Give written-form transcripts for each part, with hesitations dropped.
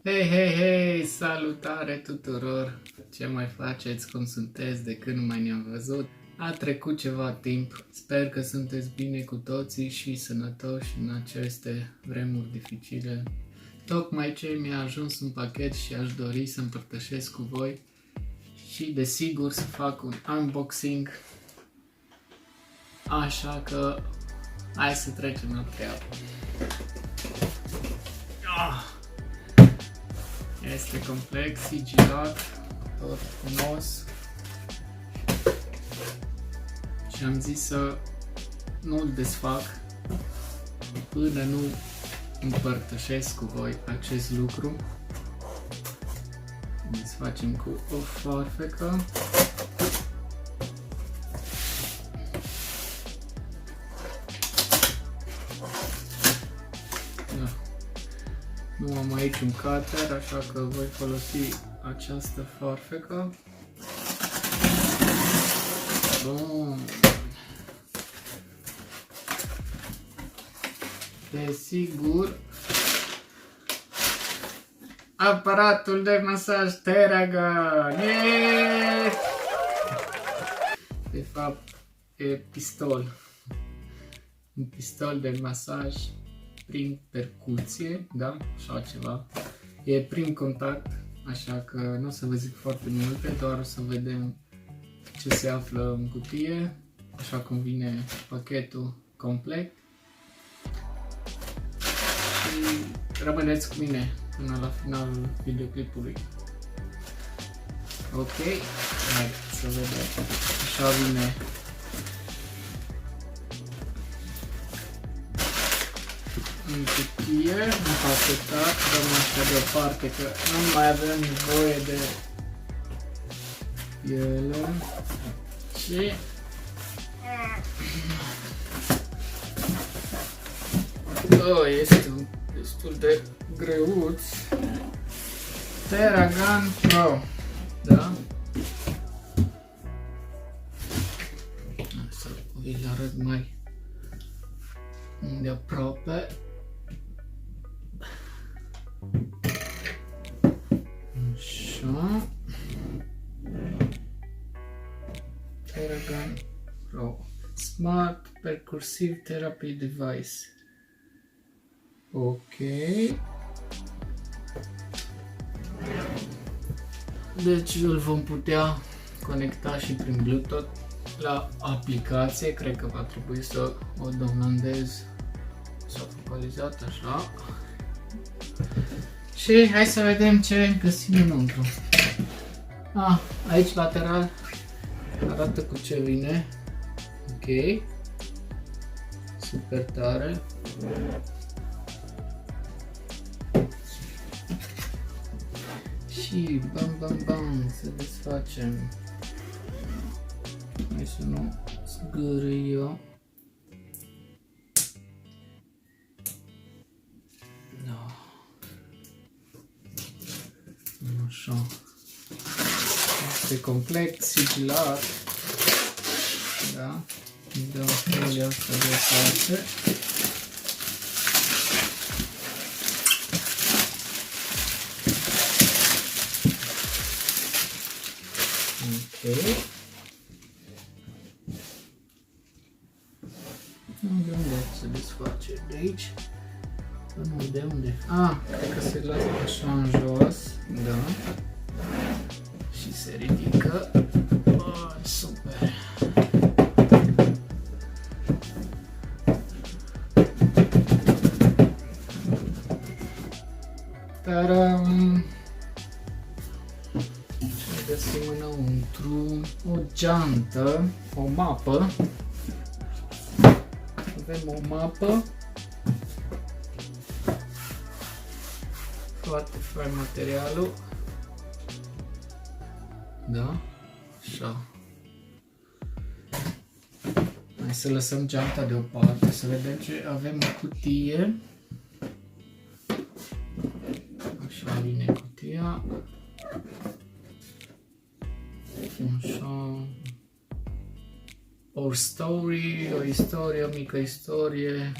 Hei, hei, hei! Salutare tuturor! Ce mai faceți? Cum sunteți? De când nu mai ne-am văzut? A trecut ceva timp. Sper că sunteți bine cu toții și sănătoși în aceste vremuri dificile. Tocmai ce mi-a ajuns un pachet și aș dori să împărtășesc cu voi și desigur să fac un unboxing. Așa că hai să trecem la treabă. Este complex, sigilat, tot frumos și am zis să nu-l desfac până nu împărtășesc cu voi acest lucru. Desfacem cu o foarfecă. Nu am aici un cutter, așa că voi folosi această foarfecă. Bun. Desigur, aparatul de masaj Theragun. De fapt, e pistol. Un pistol de masaj prin percuție, da? Așa ceva. E prim contact, așa că nu o să vă zic foarte multe, doar o să vedem ce se află în cutie, așa cum vine pachetul complet. Și rămâneți cu mine până la finalul videoclipului. Ok, hai să vedem. Așa vine. În cutie, împachetat, dăm așa deoparte că nu mai avem nevoie de ele. Și este destul de greuț. Theragun Pro, da? Să vi-l arăt mai de aproape. Așa. Theragun Pro Smart Percussive Therapy Device. Ok. Deci îl vom putea conecta și prin Bluetooth la aplicație. Cred că va trebui să o downloadez. S-a focalizat așa. Și hai să vedem ce găsim înăuntru. Aici lateral arată cu ce vine. Ok. Super tare. Și bam bam bam să desfacem. Hai să nu zgârâi eu. Da. Așa. Este complet sigilat. Da. Îmi dau folia asta deoparte. Ok. De unde se desface? De aici? Nu, de unde? Cred că se lasă așa în jos. Da. Și se ridică. Super. Taram! Ce găsim înăuntru? O geantă, o mapă. Avem o mapă. Foarte fain materialul. Da? Așa. Hai să lăsăm geanta deoparte, să vedem ce avem în cutie. Așa vine cutia. Așa. O story, o istorie, o mică istorie.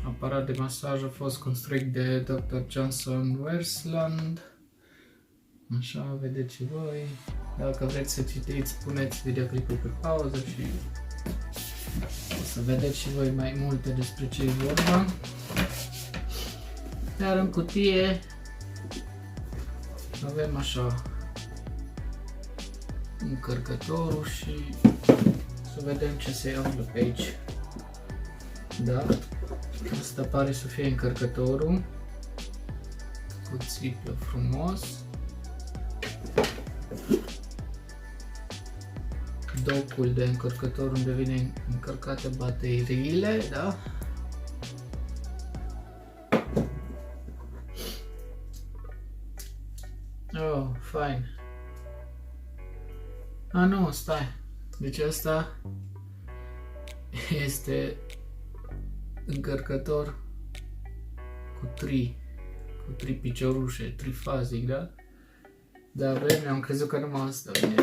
aparat de masaj a fost construit de Dr. Johnson Wersland. Așa, vedeți și voi. Dacă vreți să citiți, puneți videoclipul pe pauză și o să vedeți și voi mai multe despre ce e vorba. Iar în cutie avem așa încărcătorul și să vedem ce se află pe aici. Da, asta pare să fie încărcătorul cu țiplă frumos. Docul de încărcător unde vine încărcate bateriile, da? Oh, fine. Nu, stai. Deci asta este încărcător cu trei piciorușe, trifazic, da? Da, avem, am crezut că numai asta vine,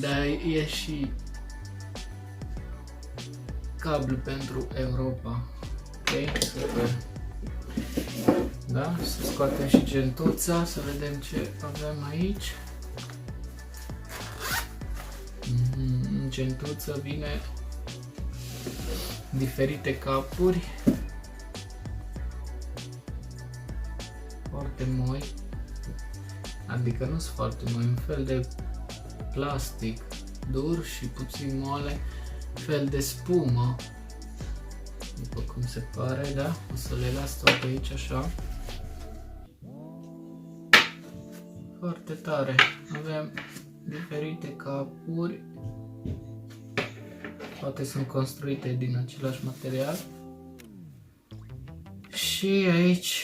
dar e și cablu pentru Europa. Ok, super. Da, să scoatem și gentuța, să vedem ce avem aici. În gentuță vine diferite capuri foarte moi, adică nu sunt foarte moi, un fel de plastic dur și puțin moale, fel de spumă, după cum se pare, da? O să le las toate aici așa. Foarte tare. Avem diferite capuri, toate sunt construite din același material. Și aici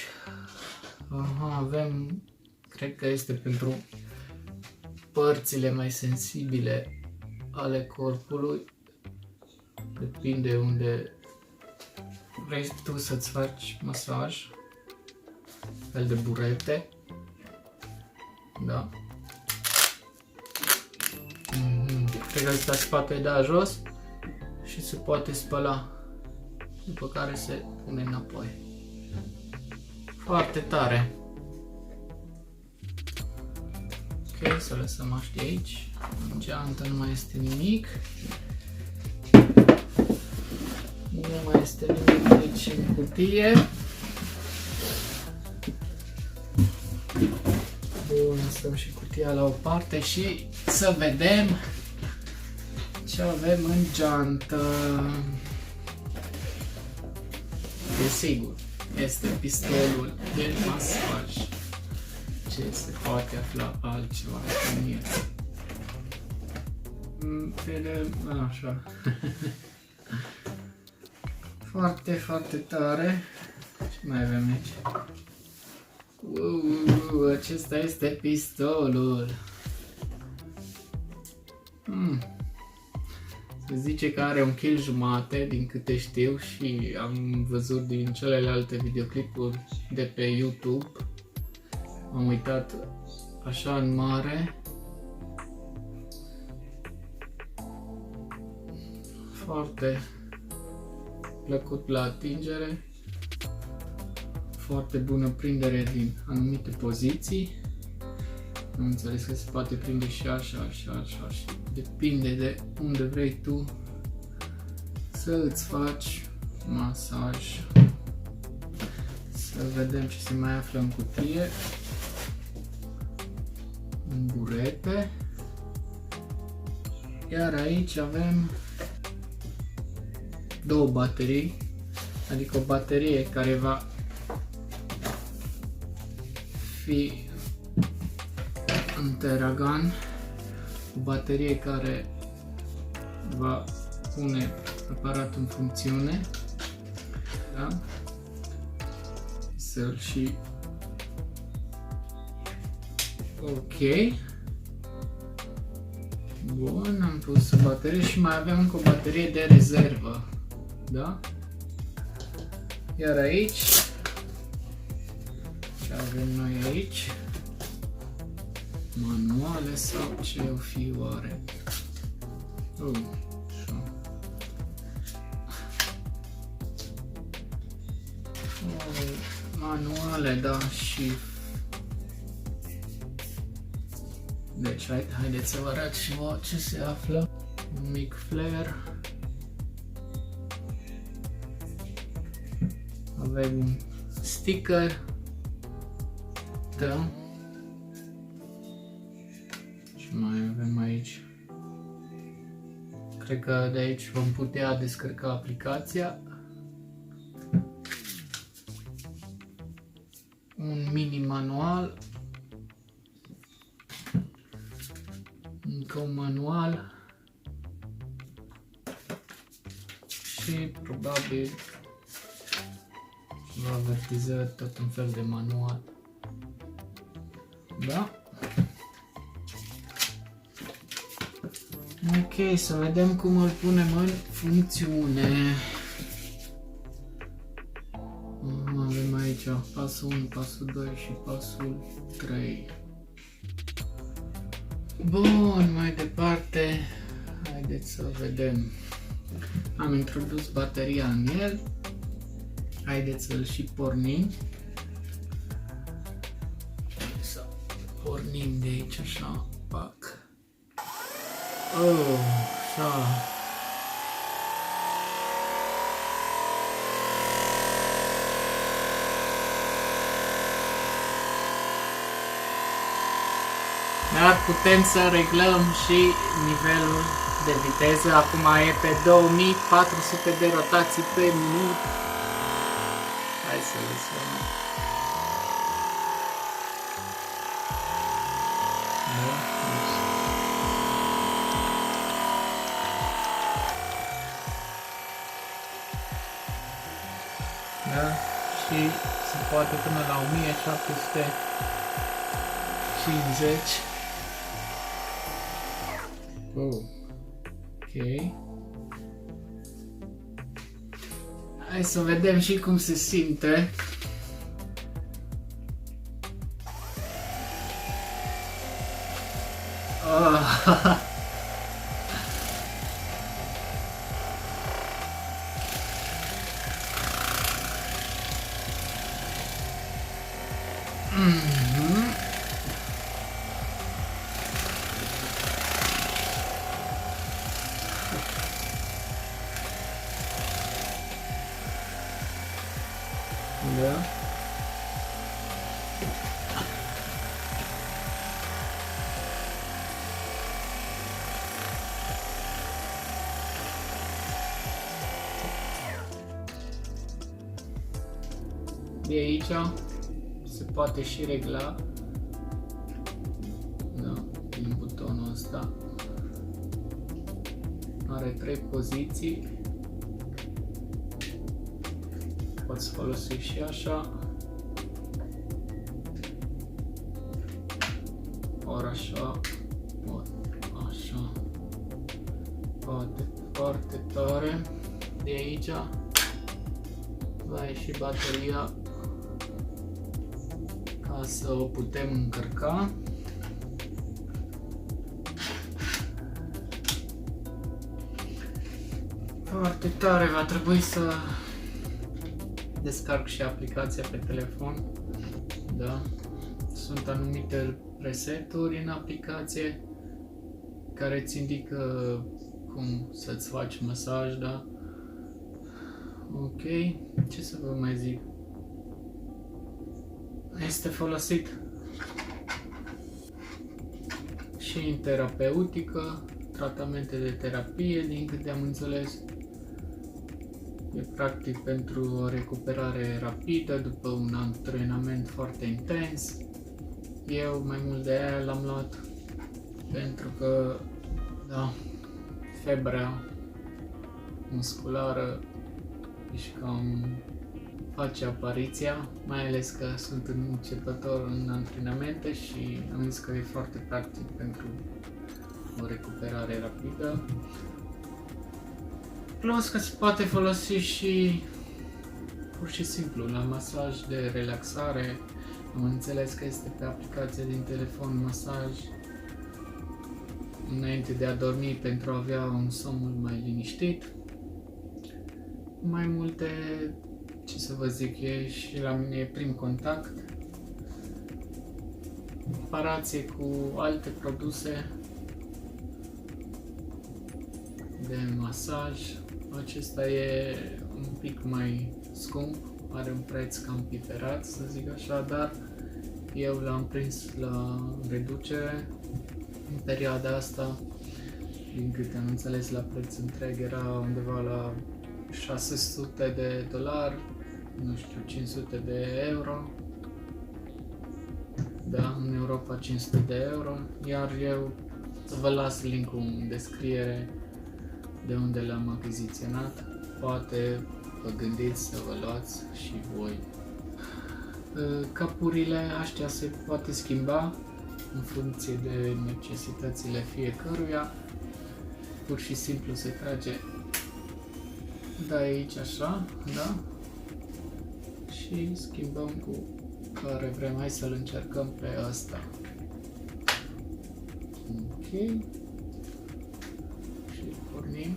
avem, cred că este pentru părțile mai sensibile ale corpului, depinde unde vrei tu să-ți faci masaj, fel de burete, da? Cred că ăsta se poate da jos și se poate spăla, după care se pune înapoi. Foarte tare. Ok, să lăsăm așa de aici. În geantă nu mai este nimic. Nu mai este nimic aici în cutie. Bun, lăsăm și cutia la o parte și să vedem ce avem în geantă. Desigur, este pistolul de masaj. Ce se poate afla altceva în el? Așa. Foarte, foarte tare. Ce mai avem aici? Acesta este pistolul. Se zice că are 1,5 kg din câte știu și am văzut din celelalte videoclipuri de pe YouTube. Am uitat așa în mare. Foarte plăcut la atingere. Foarte bună prindere din anumite poziții. Am înțeles că se poate prinde și așa și depinde de unde vrei tu să îți faci masaj. Să vedem ce se mai află în cutie. În burete. Iar aici avem două baterii, adică o baterie care va fi în Teragan, o baterie care va pune aparatul în funcțiune, da? Să-l și ok. Bun, am pus o baterie și mai avem încă o baterie de rezervă, da? Iar aici, ce avem noi aici? Manuale sau ce o fi oare? manuale, da, și... Deci, haideți să vă arăt și vouă ce se află. Un mic flare. Avem un sticker. Da. Și mai avem aici. Cred că de aici vom putea descărca aplicația. Un mini manual. Încă un manual. Și probabil va avertizări, tot un fel de manual. Da? Ok, să vedem cum îl punem în funcțiune. Avem aici pasul 1, pasul 2 și pasul 3. Bun, mai departe, haideți să vedem. Am introdus bateria în el. Haideți să-l și pornim. Să pornim de aici așa, pac. Oh, așa. Dar putem să reglăm și nivelul de viteză. Acum e pe 2400 de rotații pe minut. Hai să lăsăm. Da? Și se poate până la 1750. Oh. Ok. Hai să vedem și cum se simte. Oh. Da. De aici se poate și regla, da, din butonul ăsta. Are 3 poziții. Poți folosi și așa, ori așa, ori așa. Poate foarte tare. De aici va ieși bateria ca să o putem încărca. Foarte tare, va trebui să descarc și aplicația pe telefon. Da? Sunt anumite preseturi în aplicație care îți indică cum să-ți faci masaj, da? Ok, ce să vă mai zic? Este folosit și în terapeutică, tratamente de terapie, din câte am înțeles. E practic pentru o recuperare rapidă după un antrenament foarte intens. Eu mai mult de aia l-am luat pentru că, da, febra musculară și cam face apariția, mai ales că sunt începător în antrenamente și am zis că e foarte practic pentru o recuperare rapidă. Plus că se poate folosi și pur și simplu la masaj de relaxare. Am înțeles că este pe aplicație din telefon masaj înainte de a dormi pentru a avea un somn mult mai liniștit. Mai multe ce să vă zic, e și la mine e prim contact. În comparație cu alte produse de masaj, acesta e un pic mai scump, are un preț cam piperat, să zic așa, dar eu l-am prins la reducere în perioada asta. Din câte am înțeles, la preț întreg era undeva la $600, nu știu, 500 de euro. Da, în Europa 500 de euro, iar eu vă las linkul în descriere de unde l-am achiziționat. Poate vă gândiți să vă luați și voi. Capurile astea se poate schimba în funcție de necesitățile fiecăruia. Pur și simplu se trage de aici așa, da? Și schimbăm cu care vrem. Hai să-l încercăm pe ăsta. Ok. Și pornim.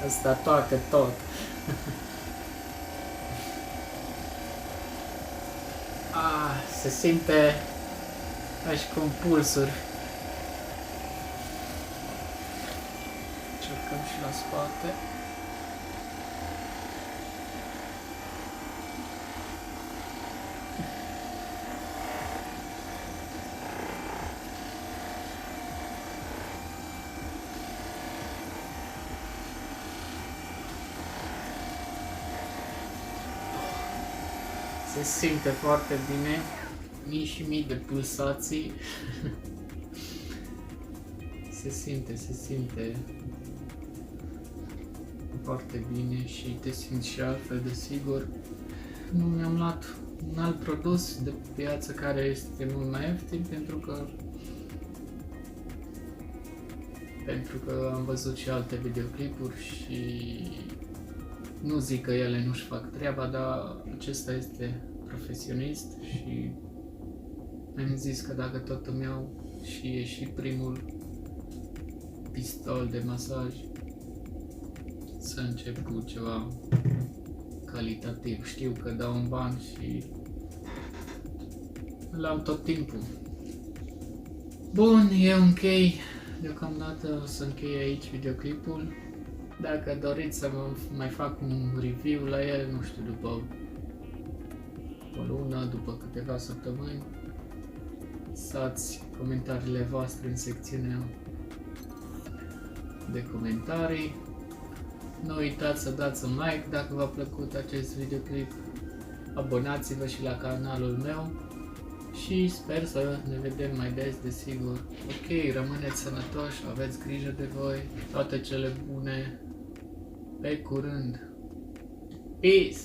Asta toacă tot. Se simte ca și cum pulsuri. Încercăm și la spate. Se simte foarte bine, mii și mii de pulsații. se simte foarte bine și te simți și altfel, desigur. Nu mi-am luat un alt produs de piață care este mult mai ieftin pentru că am văzut și alte videoclipuri și nu zic că ele nu-și fac treaba, dar acesta este profesionist și am zis că dacă tot îmi iau și e și primul pistol de masaj, să încep cu ceva calitativ. Știu că dau un ban și l-am tot timpul. Bun, eu închei. Deocamdată o să închei aici videoclipul. Dacă doriți să mai fac un review la el, nu știu, după o lună, după câteva săptămâni, lăsați comentariile voastre în secțiunea de comentarii. Nu uitați să dați un like dacă v-a plăcut acest videoclip, abonați-vă și la canalul meu și sper să ne vedem mai des, desigur. Ok, rămâneți sănătoși, aveți grijă de voi, toate cele bune, pe curând! Peace!